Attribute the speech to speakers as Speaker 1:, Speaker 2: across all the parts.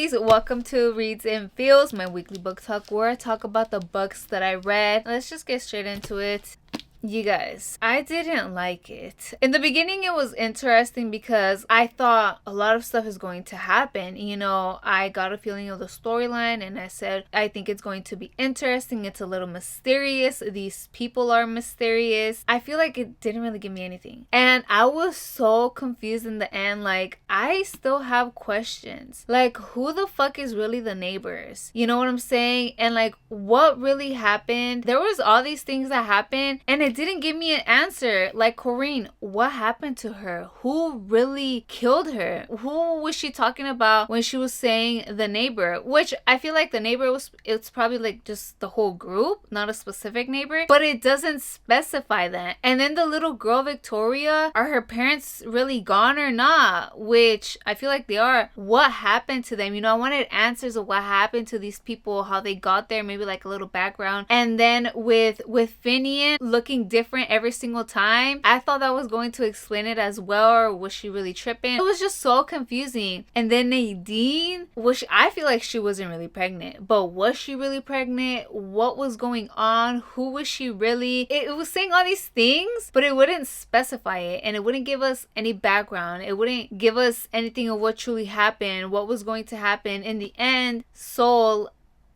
Speaker 1: beauties, welcome to Reads and Feels, my weekly book talk where I talk about the books that I read. Let's just get straight into it. You guys, I didn't like it. In the beginning, it was interesting because I thought a lot of stuff is going to happen. You know, I got a feeling of the storyline and I said, I think it's going to be interesting. It's a little mysterious. These people are mysterious. I feel like it didn't really give me anything. And I was so confused in the end. Like, I still have questions. Like, who the fuck is really the neighbors? You know what I'm saying? And like, what really happened? There was all these things that happened and it didn't give me an answer. Like, Corinne, what happened to her? Who really killed her? Who was she talking about when she was saying the neighbor? Which I feel like the neighbor it's probably like just the whole group, not a specific neighbor, but it doesn't specify that. And then the little girl Victoria, are her parents really gone or not? Which I feel like they are. What happened to them? You know, I wanted answers of what happened to these people, how they got there, maybe like a little background. And then with Finian looking different every single time, I thought that was going to explain it as well, or was she really tripping? It was just so confusing. And then Nadine, I feel like she wasn't really pregnant, but was she really pregnant? What was going on? Who was she really? It was saying all these things, but it wouldn't specify it, and it wouldn't give us any background. It wouldn't give us anything of what truly happened, what was going to happen. In the end, Soul,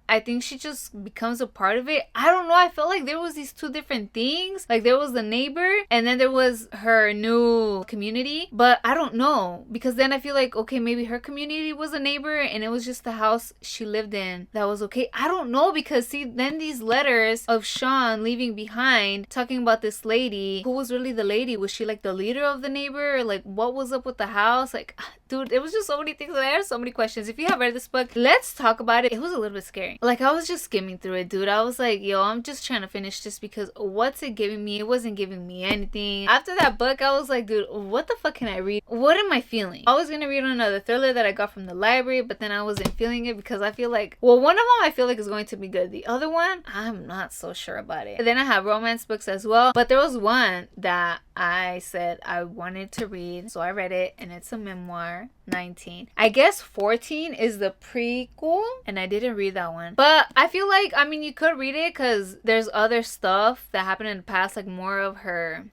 Speaker 1: I think she just becomes a part of it. I don't know. I felt like there was these two different things. Like, there was the neighbor and then there was her new community. But I don't know. Because then I feel like, okay, maybe her community was a neighbor and it was just the house she lived in that was okay. I don't know. Because see, then these letters of Sean leaving behind, talking about this lady. Who was really the lady? Was she like the leader of the neighbor? Or like, what was up with the house? Like, dude, it was just so many things. I had so many questions. If you have read this book, let's talk about it. It was a little bit scary. Like, I was just skimming through it, dude. I was like, yo, I'm just trying to finish this because what's it giving me? It wasn't giving me anything. After that book, I was like, dude, what the fuck can I read? What am I feeling? I was gonna read another thriller that I got from the library, but then I wasn't feeling it because I feel like, well, one of them I feel like is going to be good. The other one, I'm not so sure about it. And then I have romance books as well, but there was one that I said I wanted to read, so I read it, and it's a memoir. 19. I guess 14 is the prequel, and I didn't read that one. But I feel like, I mean, you could read it because there's other stuff that happened in the past, like more of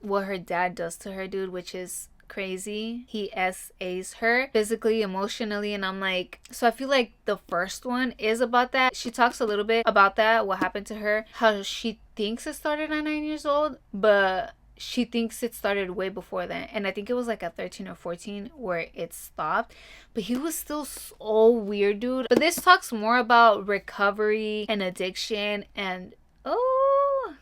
Speaker 1: what her dad does to her, dude, which is crazy. He SAs her physically, emotionally, and I'm like, so I feel like the first one is about that. She talks a little bit about that, what happened to her, how she thinks it started at 9 years old, but she thinks it started way before that. And I think it was like at 13 or 14 where it stopped. But he was still so weird, dude. But this talks more about recovery and addiction. And oh,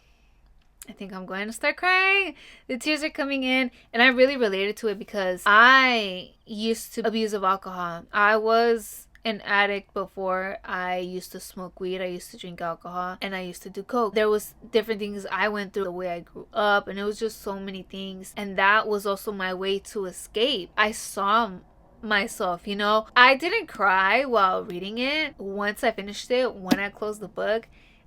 Speaker 1: I think I'm going to start crying. The tears are coming in. And I really related to it because I used to abuse of alcohol. I was an addict before. I used to smoke weed, I used to drink alcohol, and I used to do coke. There was different things I went through, the way I grew up, and it was just so many things. And that was also my way to escape. I saw myself, you know. I didn't cry while reading it. Once I finished it, when I closed the book,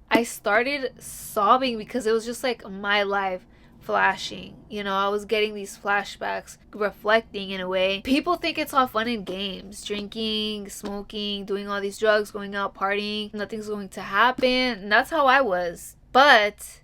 Speaker 1: I started sobbing because it was just like my life flashing. You know, I was getting these flashbacks, reflecting in a way. People think it's all fun and games, drinking, smoking, doing all these drugs, going out partying, nothing's going to happen. And that's how I was. But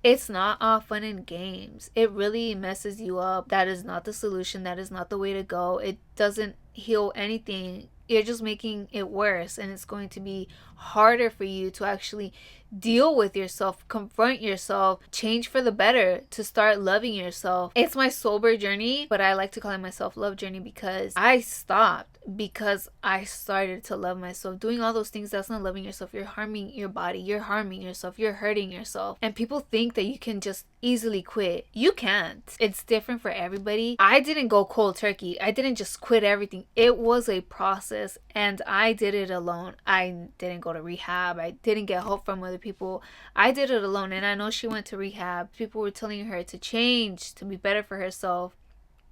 Speaker 1: it's not all fun and games. It really messes you up. That is not the solution. That is not the way to go. It doesn't heal anything. You're just making it worse, and it's going to be harder for you to actually deal with yourself, confront yourself, change for the better, to start loving yourself. It's my sober journey, but I like to call it my self-love journey because I stopped because I started to love myself. Doing all those things, that's not loving yourself. You're harming your body, you're harming yourself, you're hurting yourself. And people think that you can just easily quit. You can't. It's different for everybody. I didn't go cold turkey. I didn't just quit everything. It was a process, and I did it alone. I didn't go to rehab. I didn't get help from other people. I did it alone, and I know she went to rehab. People were telling her to change, to be better for herself,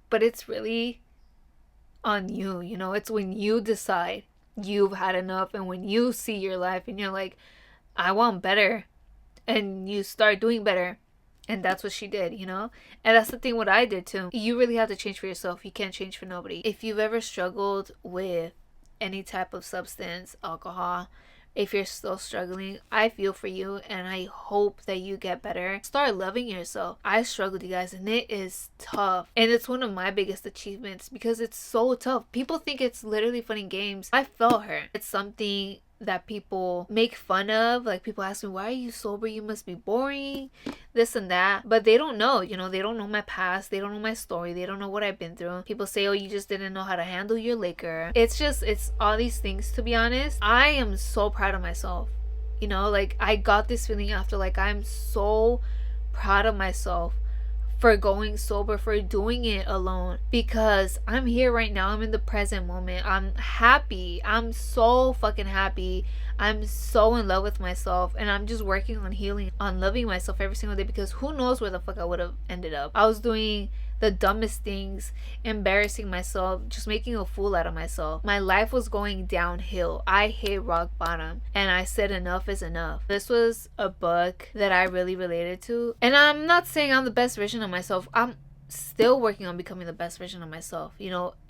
Speaker 1: but it's really on you. You know, it's when you decide you've had enough, and when you see your life and you're like, I want better, and you start doing better. And that's what she did, you know? And that's the thing what I did too. You really have to change for yourself. You can't change for nobody. If you've ever struggled with any type of substance, alcohol, if you're still struggling, I feel for you and I hope that you get better. Start loving yourself. I struggled, you guys, and it is tough. And it's one of my biggest achievements because it's so tough. People think it's literally fun and games. I felt hurt. It's something that people make fun of. Like, people ask me, why are you sober? You must be boring, this and that. But they don't know, they don't know my past. They don't know my story. They don't know what I've been through. People say, oh, you just didn't know how to handle your liquor. It's all these things, to be honest. I am so proud of myself. Like, I got this feeling after, like, I'm so proud of myself for going sober, for doing it alone, because I'm here right now. I'm in the present moment. I'm happy. I'm so fucking happy. I'm so in love with myself, and I'm just working on healing, on loving myself every single day, because who knows where the fuck I would have ended up. I was doing the dumbest things, embarrassing myself, just making a fool out of myself. My life was going downhill. I hit rock bottom, and I said enough is enough. This was a book that I really related to, and I'm not saying I'm the best version of myself. I'm still working on becoming the best version of myself,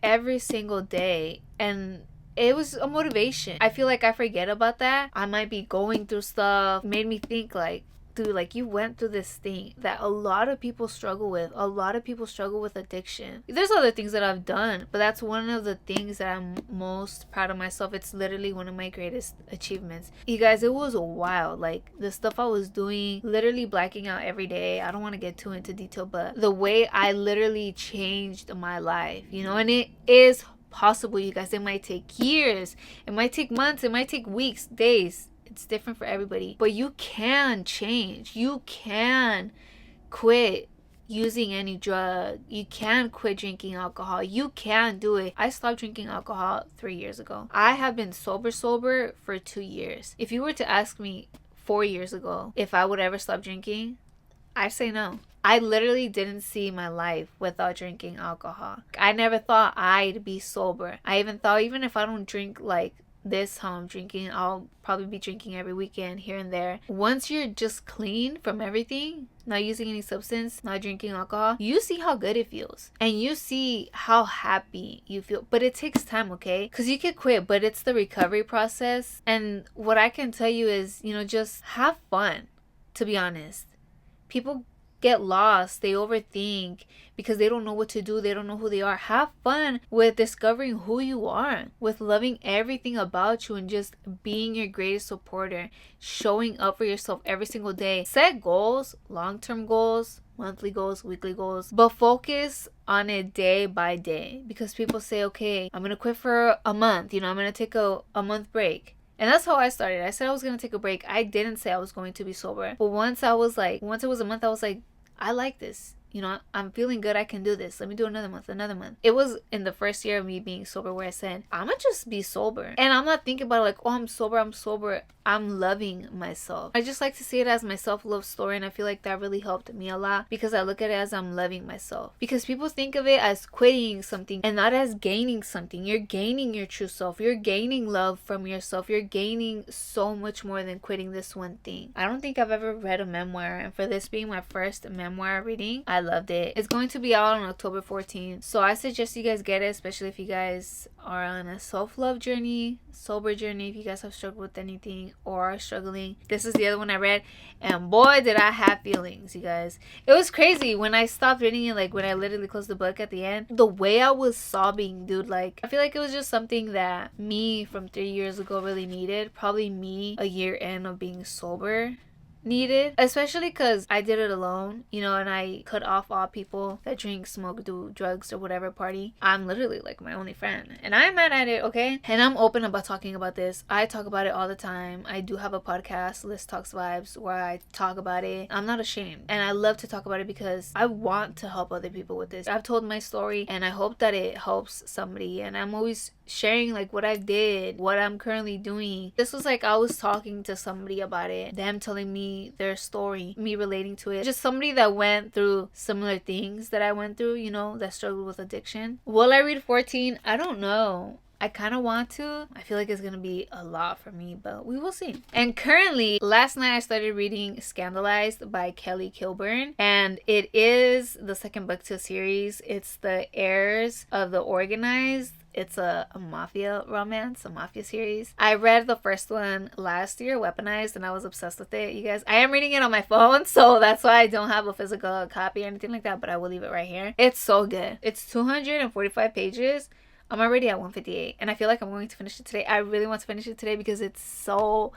Speaker 1: every single day. And it was a motivation. I feel like I forget about that. I might be going through stuff. Made me think, like, dude, like, you went through this thing that a lot of people struggle with. A lot of people struggle with addiction. There's other things that I've done, but that's one of the things that I'm most proud of myself. It's literally one of my greatest achievements. You guys, it was wild. Like, the stuff I was doing, literally blacking out every day. I don't want to get too into detail, but the way I literally changed my life, and it is possible, you guys. It might take years, it might take months, it might take weeks, days. It's different for everybody, but you can change. You can quit using any drug. You can quit drinking alcohol. You can do it. I stopped drinking alcohol 3 years ago. I have been sober for 2 years. If you were to ask me 4 years ago if I would ever stop drinking, I'd say no. I literally didn't see my life without drinking alcohol. I never thought I'd be sober. I even thought, even if I don't drink like this how I'm drinking, I'll probably be drinking every weekend here and there. Once you're just clean from everything, not using any substance, not drinking alcohol, you see how good it feels, and you see how happy you feel. But it takes time, okay? Because you can quit, but it's the recovery process. And what I can tell you is, just have fun, to be honest. People get lost, they overthink because they don't know what to do, they don't know who they are. Have fun with discovering who you are, with loving everything about you, and just being your greatest supporter, showing up for yourself every single day. Set goals, long-term goals, monthly goals, weekly goals, but focus on it day by day. Because people say, okay, I'm gonna quit for a month, I'm gonna take a month break. And that's how I started. I said I was going to take a break. I didn't say I was going to be sober. But once it was a month, I was like, I like this. I'm feeling good. I can do this. Let me do another month. It was in the first year of me being sober where I said, I'm going to just be sober. And I'm not thinking about it like, oh, I'm sober. I'm loving myself. I just like to see it as my self-love story. And I feel like that really helped me a lot, because I look at it as I'm loving myself. Because people think of it as quitting something and not as gaining something. You're gaining your true self. You're gaining love from yourself. You're gaining so much more than quitting this one thing. I don't think I've ever read a memoir. And for this being my first memoir reading, I loved it. It's going to be out on October 14th. So I suggest you guys get it, especially if you guys are on a self-love journey, sober journey, if you guys have struggled with anything or are struggling. This is the other one I read, and boy did I have feelings, you guys. It was crazy when I stopped reading it, like when I literally closed the book at the end. The way I was sobbing, dude, like I feel like it was just something that me from 3 years ago really needed. Probably me a year in of being sober needed, especially because I did it alone, and I cut off all people that drink, smoke, do drugs or whatever, party. I'm literally like my only friend, and I'm mad at it, okay? And I'm open about talking about this. I talk about it all the time. I do have a podcast, Liz Talks Vibes, where I talk about it. I'm not ashamed, and I love to talk about it because I want to help other people with this. I've told my story, and I hope that it helps somebody, and I'm always sharing like what I did, what I'm currently doing. This was like I was talking to somebody about it, them telling me their story, me relating to it. Just somebody that went through similar things that I went through, that struggled with addiction. Will I read 14? I don't know. I kind of want to. I feel like it's gonna be a lot for me, but we will see. And currently, last night I started reading Scandalized by Kelly Kilburn, and it is the second book to a series. It's the heirs of the organized. It's a mafia romance, a mafia series. I read the first one last year, Weaponized, and I was obsessed with it, you guys. I am reading it on my phone, so that's why I don't have a physical copy or anything like that, but I will leave it right here. It's so good. It's 245 pages. I'm already at 158, and I feel like I'm going to finish it today. I really want to finish it today because it's so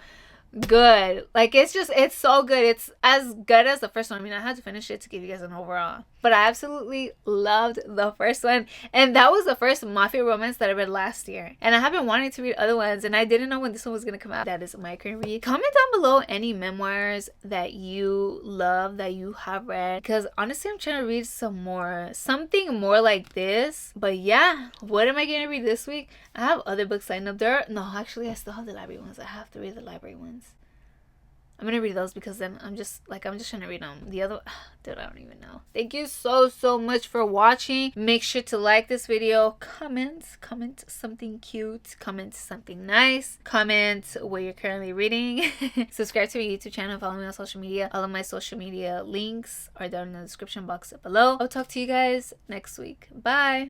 Speaker 1: good. Like, it's so good. It's as good as the first one. I mean, I had to finish it to give you guys an overall, but I absolutely loved the first one, and that was the first mafia romance that I read last year, and I have been wanting to read other ones, and I didn't know when this one was gonna come out. That is my current read. Comment down below any memoirs that you love, that you have read, because honestly I'm trying to read something more like this. But yeah, what am I gonna read this week? I have other books lined up. Actually, I still have the library ones. I have to read the library ones. I'm gonna read those because then I'm just trying to read them. The other, dude, I don't even know. Thank you so much for watching. Make sure to like this video, comment something cute, comment something nice, comment what you're currently reading. Subscribe to my YouTube channel, follow me on social media. All of my social media links are down in the description box below. I'll talk to you guys next week. Bye.